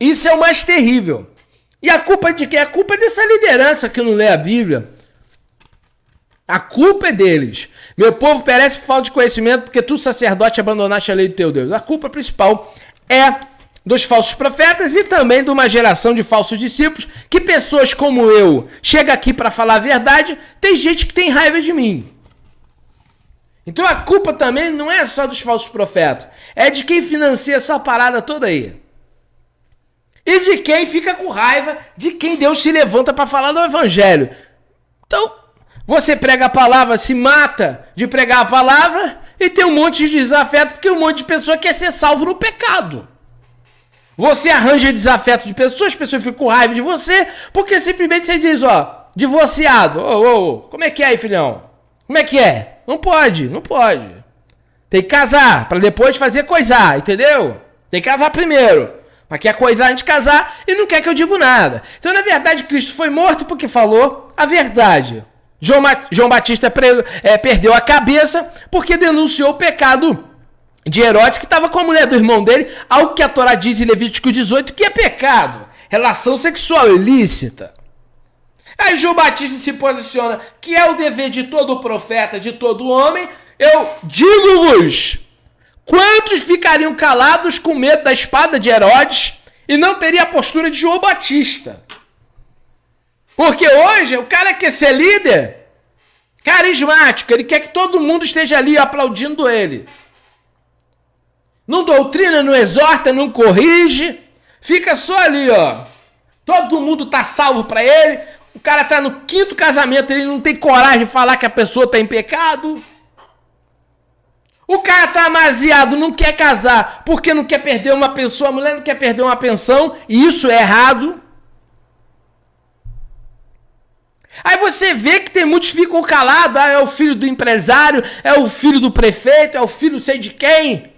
Isso é o mais terrível. E a culpa é de quem? A culpa é dessa liderança que não lê a Bíblia. A culpa é deles. Meu povo perece por falta de conhecimento porque tu, sacerdote, abandonaste a lei do teu Deus. A culpa principal é dos falsos profetas e também de uma geração de falsos discípulos, que pessoas como eu chegam aqui para falar a verdade, tem gente que tem raiva de mim. Então a culpa também não é só dos falsos profetas, é de quem financia essa parada toda aí. E de quem fica com raiva de quem Deus se levanta para falar do evangelho. Então, você prega a palavra, se mata de pregar a palavra e tem um monte de desafeto porque um monte de pessoa quer ser salvo no pecado. Você arranja desafeto de pessoas, as pessoas ficam com raiva de você porque simplesmente você diz, ó, divorciado. Como é que é aí, filhão? Como é que é? Não pode. Tem que casar para depois fazer coisar, entendeu? Tem que casar primeiro. Mas quer coisar antes de casar e não quer que eu diga nada. Então, na verdade, Cristo foi morto porque falou a verdade. João Batista perdeu a cabeça porque denunciou o pecado de Herodes, que estava com a mulher do irmão dele, algo que a Torá diz em Levítico 18, que é pecado. Relação sexual ilícita. Aí João Batista se posiciona que é o dever de todo profeta, de todo homem. Eu digo-vos, quantos ficariam calados com medo da espada de Herodes e não teria a postura de João Batista? Porque hoje o cara quer ser líder carismático, ele quer que todo mundo esteja ali aplaudindo ele. Não doutrina, não exorta, não corrige, fica só ali, ó. Todo mundo tá salvo pra ele, o cara tá no 5º casamento, ele não tem coragem de falar que a pessoa tá em pecado. O cara tá amaziado, não quer casar porque não quer perder uma pessoa, a mulher não quer perder uma pensão, e isso é errado. Aí você vê que tem muitos que ficam calados, é o filho do empresário, é o filho do prefeito, é o filho não sei de quem.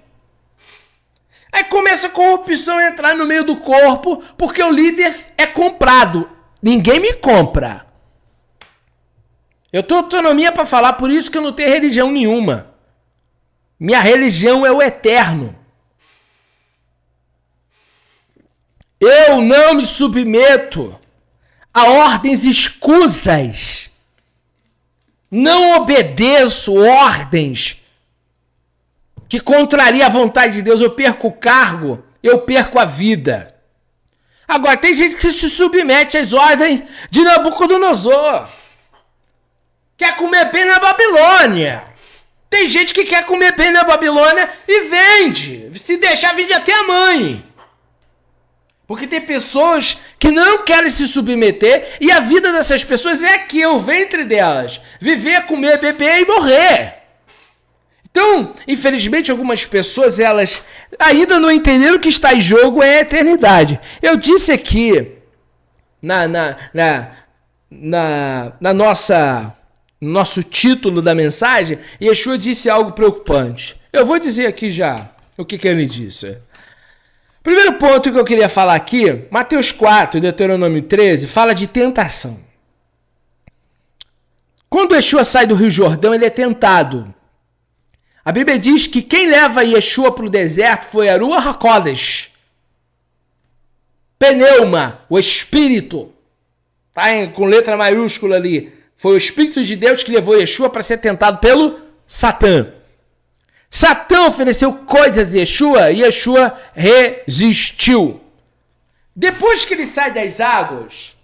Aí começa a corrupção a entrar no meio do corpo, porque o líder é comprado. Ninguém me compra. Eu tenho autonomia para falar, por isso que eu não tenho religião nenhuma. Minha religião é o eterno. Eu não me submeto a ordens escusas. Não obedeço ordens que contraria a vontade de Deus. Eu perco o cargo, eu perco a vida. Agora, tem gente que se submete às ordens de Nabucodonosor. Quer comer bem na Babilônia. Tem gente que quer comer bem na Babilônia e vende. Se deixar, vende até a mãe. Porque tem pessoas que não querem se submeter e a vida dessas pessoas é aqui, o ventre delas. Viver, comer, beber e morrer. Então, infelizmente, algumas pessoas, elas ainda não entenderam que está em jogo é a eternidade. Eu disse aqui, nosso título da mensagem, Yeshua disse algo preocupante. Eu vou dizer aqui já o que ele disse. Primeiro ponto que eu queria falar aqui, Mateus 4, Deuteronômio 13, fala de tentação. Quando Yeshua sai do Rio Jordão, ele é tentado. A Bíblia diz que quem leva Yeshua para o deserto foi a Ruach HaKodesh. Pneuma, o Espírito. Tá, com letra maiúscula ali. Foi o Espírito de Deus que levou Yeshua para ser tentado pelo Satã. Satã ofereceu coisas a Yeshua e Yeshua resistiu. Depois que ele sai das águas,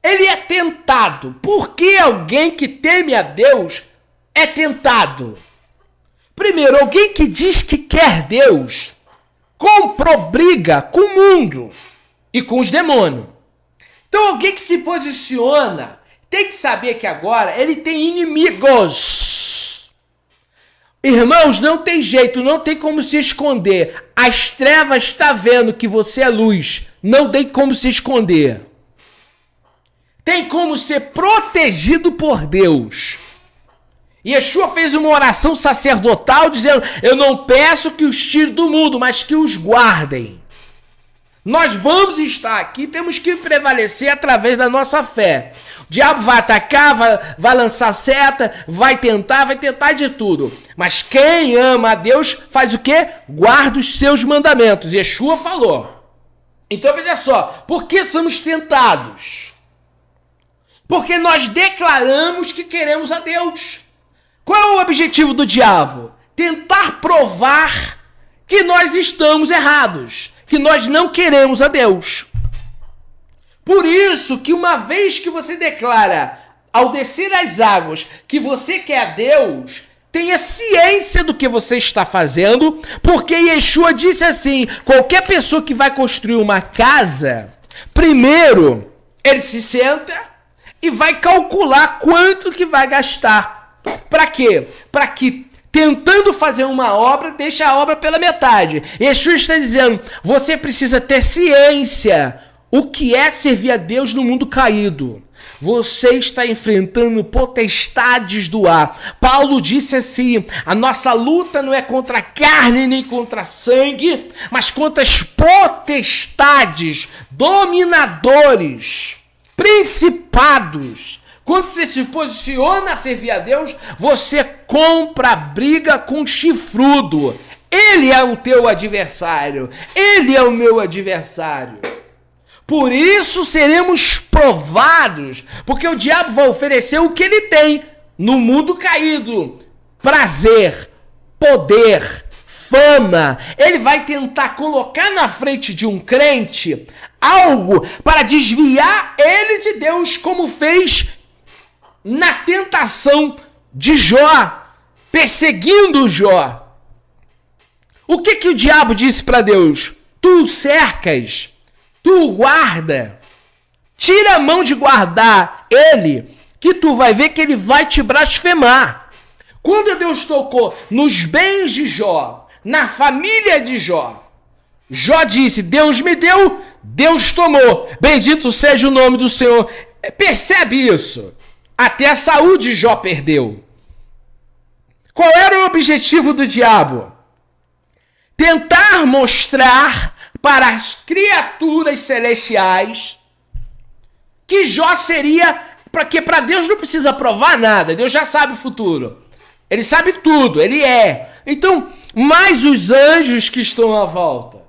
ele é tentado. Por que alguém que teme a Deus é tentado? Primeiro, alguém que diz que quer Deus comprou briga com o mundo e com os demônios. Então, alguém que se posiciona tem que saber que agora ele tem inimigos. Irmãos, não tem jeito, não tem como se esconder. As trevas estão vendo que você é luz. Não tem como se esconder. Tem como ser protegido por Deus. Yeshua fez uma oração sacerdotal dizendo, eu não peço que os tire do mundo, mas que os guardem. Nós vamos estar aqui, temos que prevalecer através da nossa fé. O diabo vai atacar, vai lançar seta, vai tentar de tudo. Mas quem ama a Deus faz o quê? Guarda os seus mandamentos. Yeshua falou. Então veja só, por que somos tentados? Porque nós declaramos que queremos a Deus. Qual é o objetivo do diabo? Tentar provar que nós estamos errados, que nós não queremos a Deus. Por isso que uma vez que você declara, ao descer as águas, que você quer a Deus, tenha ciência do que você está fazendo, porque Yeshua disse assim, qualquer pessoa que vai construir uma casa, primeiro ele se senta e vai calcular quanto que vai gastar. Para quê? Para que tentando fazer uma obra, deixe a obra pela metade. Yeshua está dizendo, você precisa ter ciência o que é servir a Deus no mundo caído. Você está enfrentando potestades do ar. Paulo disse assim, a nossa luta não é contra a carne nem contra sangue, mas contra as potestades, dominadores, principados. Quando você se posiciona a servir a Deus, você compra a briga com chifrudo. Ele é o teu adversário. Ele é o meu adversário. Por isso seremos provados, porque o diabo vai oferecer o que ele tem no mundo caído. Prazer, poder, fama. Ele vai tentar colocar na frente de um crente algo para desviar ele de Deus, como fez na tentação de Jó, perseguindo Jó. O que o diabo disse para Deus? Tu o cercas, tu o guarda, tira a mão de guardar ele, que tu vai ver que ele vai te blasfemar. Quando Deus tocou nos bens de Jó, na família de Jó, Jó disse, Deus me deu, Deus tomou, bendito seja o nome do Senhor. Percebe isso? Até a saúde Jó perdeu. Qual era o objetivo do diabo? Tentar mostrar para as criaturas celestiais que Jó seria, porque para Deus não precisa provar nada, Deus já sabe o futuro. Ele sabe tudo, ele é. Então, mais os anjos que estão à volta.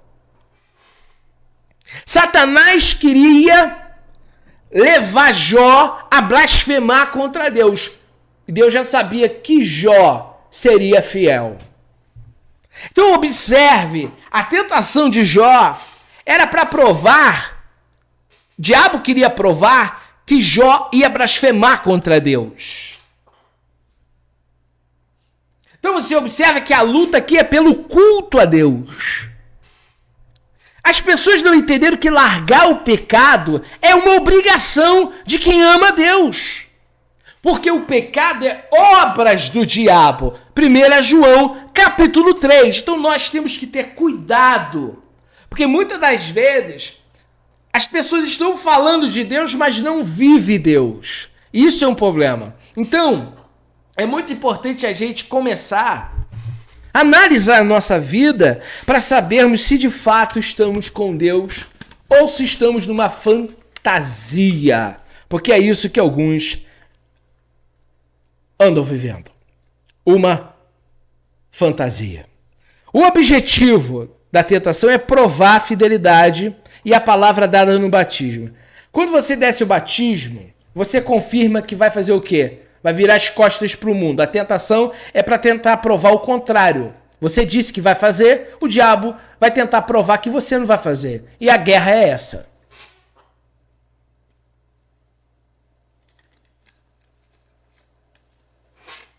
Satanás queria levar Jó a blasfemar contra Deus. E Deus já sabia que Jó seria fiel. Então observe, a tentação de Jó era para provar, o diabo queria provar que Jó ia blasfemar contra Deus. Então você observa que a luta aqui é pelo culto a Deus. As pessoas não entenderam que largar o pecado é uma obrigação de quem ama a Deus. Porque o pecado é obras do diabo. 1 João, capítulo 3. Então nós temos que ter cuidado. Porque muitas das vezes as pessoas estão falando de Deus, mas não vivem Deus. Isso é um problema. Então, é muito importante a gente começar a analisar a nossa vida para sabermos se de fato estamos com Deus ou se estamos numa fantasia. Porque é isso que alguns andam vivendo. Uma fantasia. O objetivo da tentação é provar a fidelidade e a palavra dada no batismo. Quando você desce o batismo, você confirma que vai fazer o quê? Vai virar as costas para o mundo. A tentação é para tentar provar o contrário. Você disse que vai fazer, o diabo vai tentar provar que você não vai fazer. E a guerra é essa.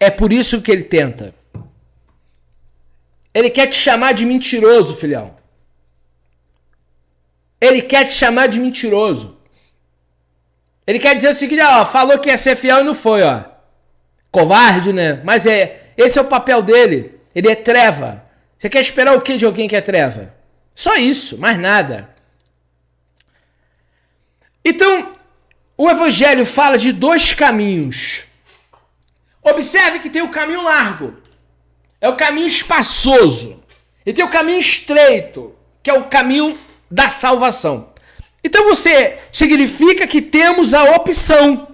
É por isso que ele tenta. Ele quer te chamar de mentiroso, filhão. Ele quer te chamar de mentiroso. Ele quer dizer o seguinte, ó, falou que ia ser fiel e não foi, ó. Covarde, né? Mas esse é o papel dele. Ele é treva. Você quer esperar o que de alguém que é treva? Só isso, mais nada. Então, o evangelho fala de dois caminhos. Observe que tem o caminho largo. É o caminho espaçoso. E tem o caminho estreito, que é o caminho da salvação. Então você significa que temos a opção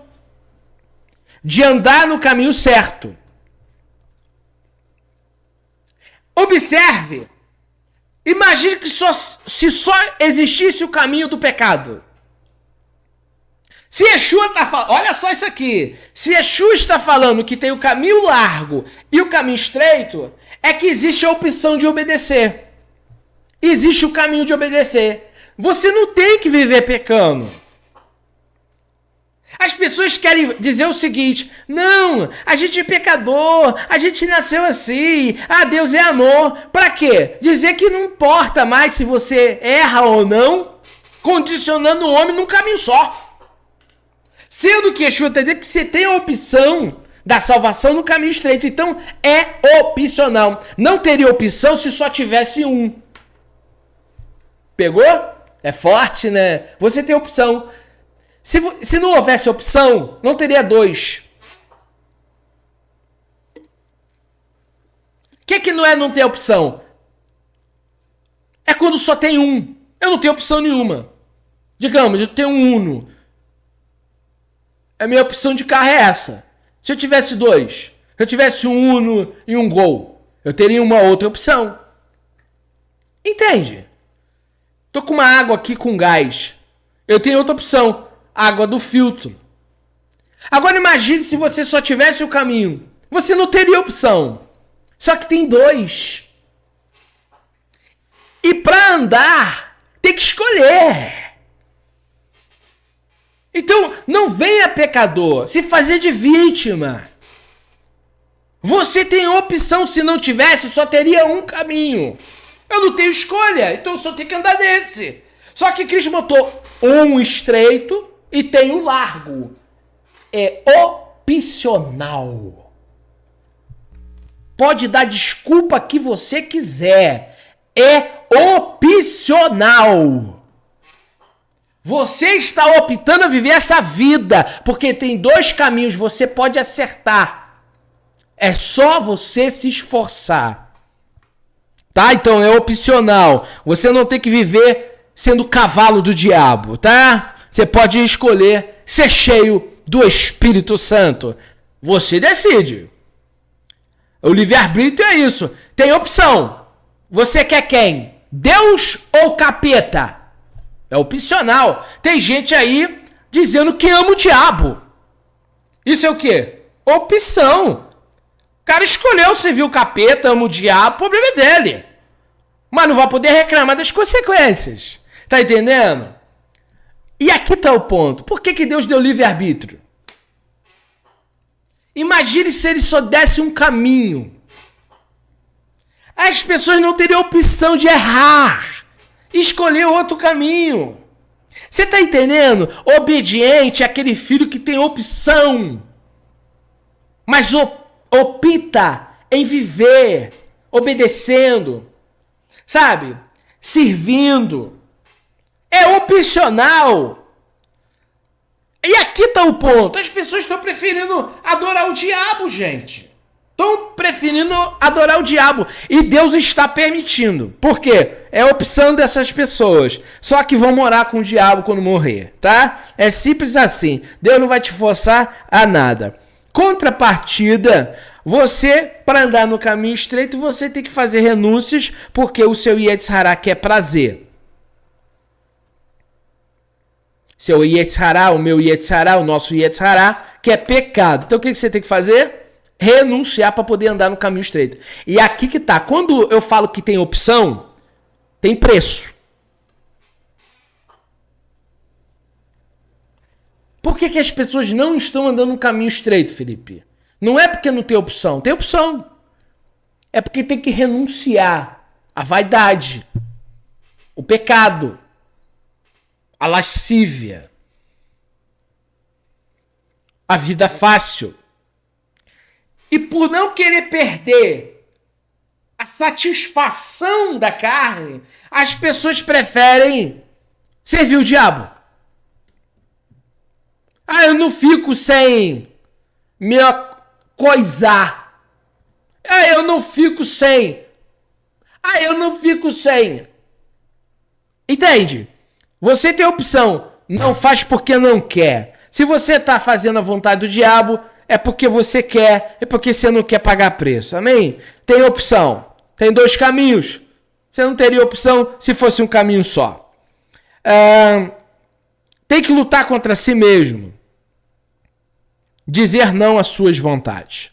de andar no caminho certo. Observe, Imagine que se só existisse o caminho do pecado. Se Yeshua está falando, olha só isso aqui. Se Yeshua está falando que tem o caminho largo e o caminho estreito, é que existe a opção de obedecer. Existe o caminho de obedecer. Você não tem que viver pecando. As pessoas querem dizer o seguinte: não, a gente é pecador, a gente nasceu assim, Deus é amor. Pra quê? Dizer que não importa mais se você erra ou não, condicionando o homem num caminho só. Sendo que Yeshua está dizendo que você tem a opção da salvação no caminho estreito. Então é opcional. Não teria opção se só tivesse um. Pegou? É forte, né? Você tem opção. Se não houvesse opção, não teria dois. O que não é não ter opção? É quando só tem um. Eu não tenho opção nenhuma. Digamos, eu tenho um Uno. A minha opção de carro é essa. Se eu tivesse dois, se eu tivesse um Uno e um Gol, eu teria uma outra opção. Entende? Tô com uma água aqui com gás. Eu tenho outra opção. Água do filtro. Agora imagine se você só tivesse o caminho. Você não teria opção. Só que tem dois. E para andar, tem que escolher. Então, não venha pecador se fazer de vítima. Você tem opção, se não tivesse, só teria um caminho. Eu não tenho escolha, então eu só tenho que andar nesse. Só que Cristo botou um estreito e tem um largo. É opcional. Pode dar desculpa que você quiser. É opcional. Você está optando a viver essa vida, porque tem dois caminhos, você pode acertar. É só você se esforçar. Tá? Então é opcional. Você não tem que viver sendo cavalo do diabo, tá? Você pode escolher ser cheio do Espírito Santo. Você decide. O livre-arbítrio é isso. Tem opção. Você quer quem? Deus ou capeta? É opcional. Tem gente aí dizendo que ama o diabo. Isso é o quê? Opção. O cara escolheu servir o capeta, ama o diabo, o problema é dele. Mas não vai poder reclamar das consequências. Tá entendendo? E aqui tá o ponto. Por que Deus deu livre-arbítrio? Imagine se ele só desse um caminho. As pessoas não teriam opção de errar. Escolher outro caminho. Você tá entendendo? Obediente é aquele filho que tem opção. Mas opta em viver. Obedecendo. Sabe? Servindo. É opcional. E aqui tá o ponto. As pessoas estão preferindo adorar o diabo, gente. Estão preferindo adorar o diabo. E Deus está permitindo. Por quê? É a opção dessas pessoas. Só que vão morar com o diabo quando morrer, tá? É simples assim. Deus não vai te forçar a nada. Contrapartida, você, para andar no caminho estreito, você tem que fazer renúncias, porque o seu Yetzirah quer prazer. Seu Yetzirah, o meu Yetzirah, o nosso Yetzirah, quer pecado. Então o que você tem que fazer? Renunciar para poder andar no caminho estreito. E aqui que tá. Quando eu falo que tem opção, tem preço. Por que as pessoas não estão andando no caminho estreito, Felipe? Não é porque não tem opção. Tem opção. É porque tem que renunciar à vaidade, o pecado, a lascívia, a vida fácil. E por não querer perder a satisfação da carne, as pessoas preferem servir o diabo. Eu não fico sem me coisar. Eu não fico sem. Eu não fico sem. Entende? Você tem opção. Não faz porque não quer. Se você está fazendo a vontade do diabo, é porque você quer, é porque você não quer pagar preço. Amém? Tem opção. Tem dois caminhos. Você não teria opção se fosse um caminho só. Tem que lutar contra si mesmo. Dizer não às suas vontades.